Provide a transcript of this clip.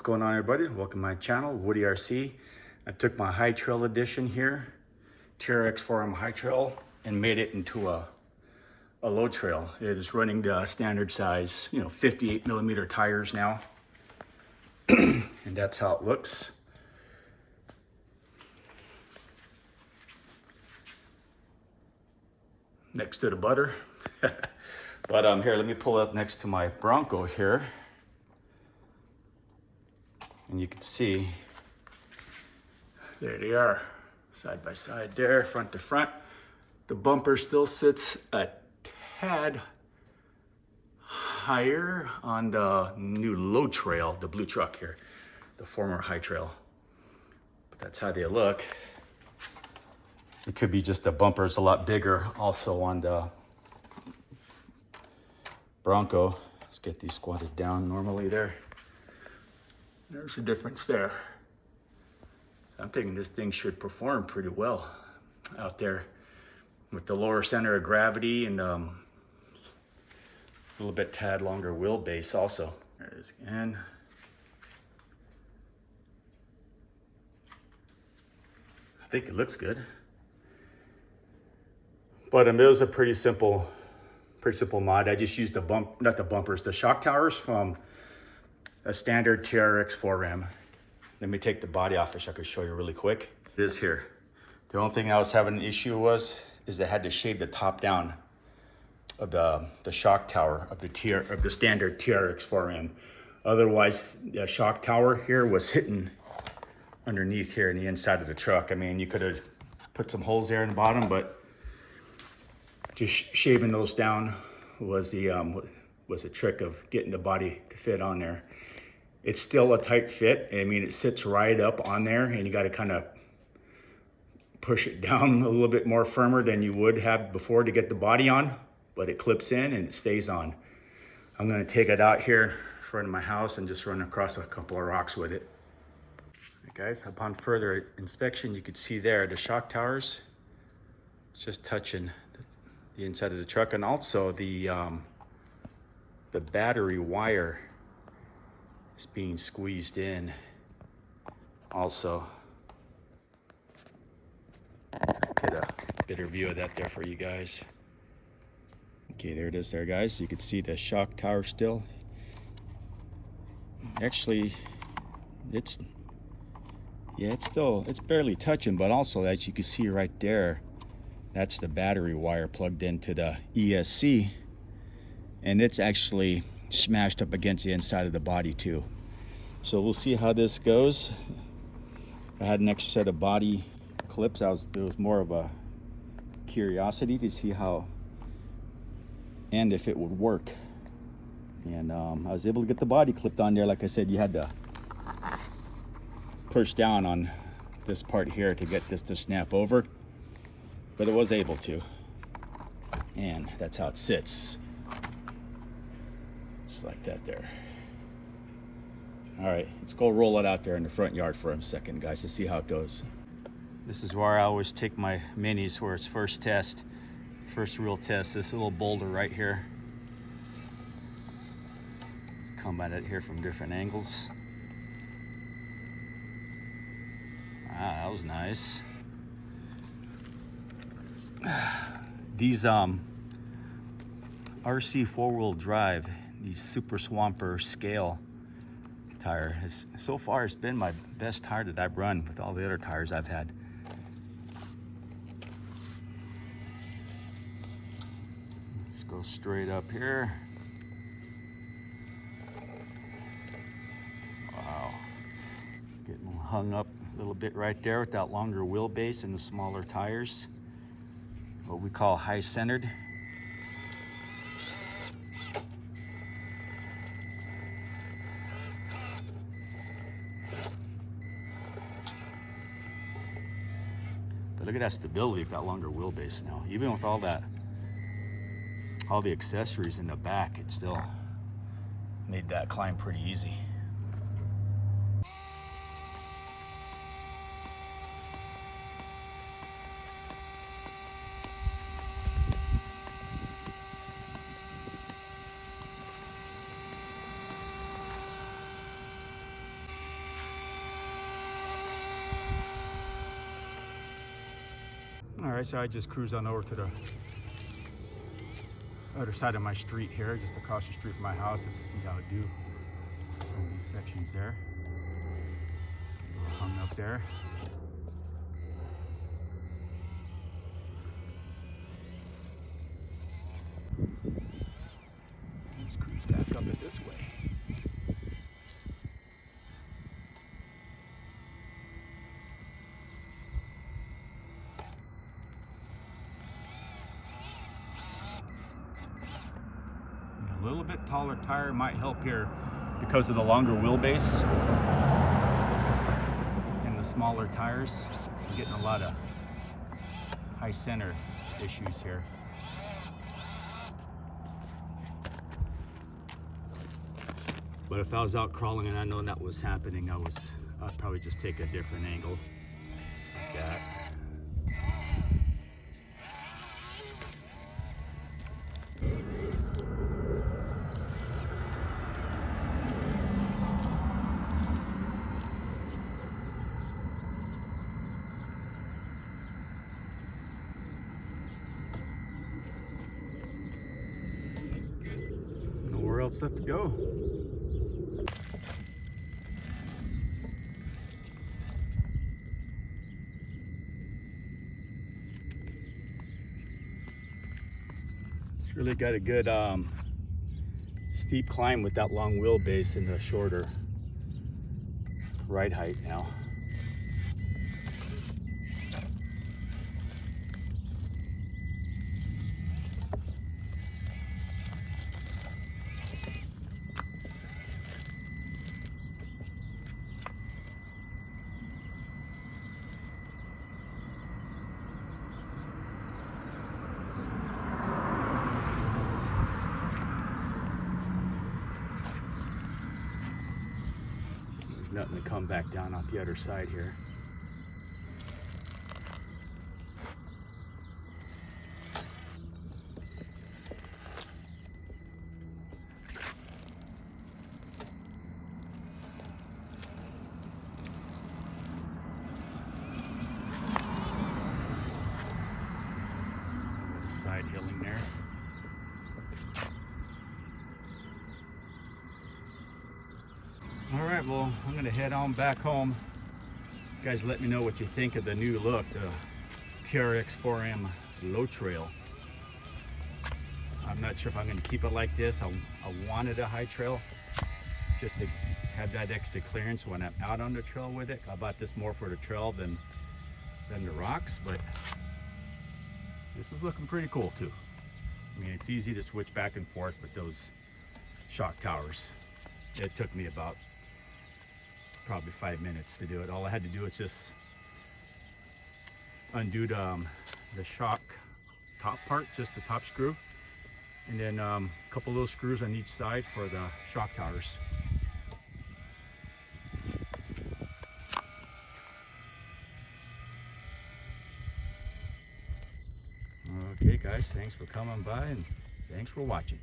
going on, everybody? Welcome to my channel, Woody RC. I took my high trail edition here, Trx4m high trail, and made it into a low trail. It is running the standard size, 58 millimeter tires now. And that's how it looks. Next to the butter. But here, let me pull up next to my Bronco here. And you can see, there they are, side by side there, front to front. The bumper still sits a tad higher on the new low trail, the blue truck here, the former high trail. But that's how they look. It could be just the bumper's a lot bigger also on the Bronco. Let's get these squatted down normally there. There's a difference there. So I'm thinking this thing should perform pretty well out there with the lower center of gravity and a little bit tad longer wheelbase also. There it is again. I think it looks good. But it was a pretty simple mod. I just used the shock towers from a standard Trx4m. Let me take the body off, which I could show you really quick. It is here. The only thing I was having an issue is they had to shave the top down of the shock tower of the standard Trx4m. Otherwise, the shock tower here was hitting underneath here in the inside of the truck. I mean, you could have put some holes there in the bottom, but just shaving those down was a trick of getting the body to fit on there. It's still a tight fit. I mean, it sits right up on there, and you got to kind of push it down a little bit more firmer than you would have before to get the body on, but it clips in and it stays on. I'm going to take it out here in front of my house and just run across a couple of rocks with it. Right, guys, upon further inspection, you could see there the shock towers just touching the inside of the truck, and also the battery wire is being squeezed in also. Get a better view of that there for you guys. Okay, there it is there, guys. You can see the shock tower still. Actually, it's barely touching, but also, as you can see right there, that's the battery wire plugged into the ESC, and it's actually smashed up against the inside of the body too. So we'll see how this goes. I had an extra set of body clips. It was more of a curiosity to see how and if it would work. And I was able to get the body clipped on there. Like I said, you had to push down on this part here to get this to snap over, but it was able to. And that's how it sits. Just like that there. All right, let's go roll it out there in the front yard for a second, guys, to see how it goes. This is where I always take my minis for its first real test. This little boulder right here. Let's come at it here from different angles. Ah, that was nice. These RC four-wheel drive, these Super Swamper scale tire, so far it's been my best tire that I've run with all the other tires I've had. Let's go straight up here. Wow, getting hung up a little bit right there with that longer wheelbase and the smaller tires, what we call high centered. But look at that stability of that longer wheelbase now. Even with all the accessories in the back, it still made that climb pretty easy. All right, so I just cruised on over to the other side of my street here, just across the street from my house, just to see how it do. Some of these sections there. Hung up there. Let's cruise back up it this way. A little bit taller tire might help here because of the longer wheelbase and the smaller tires. I'm getting a lot of high center issues here. But if I was out crawling and I know that was happening, I'd probably just take a different angle like that. Nowhere else left to go. Really got a good steep climb with that long wheelbase and the shorter ride height now. Nothing to come back down off the other side here. Side hilling there. All right, well, I'm gonna head on back home. You guys let me know what you think of the new look, the Trx4m low trail. I'm not sure if I'm gonna keep it like this. I wanted a high trail just to have that extra clearance when I'm out on the trail with it. I bought this more for the trail than the rocks, but this is looking pretty cool too. I mean, it's easy to switch back and forth with those shock towers. It took me about probably 5 minutes to do it. All I had to do was just undo the shock top part, just the top screw, and then a couple little screws on each side for the shock towers. Okay guys, thanks for coming by and thanks for watching.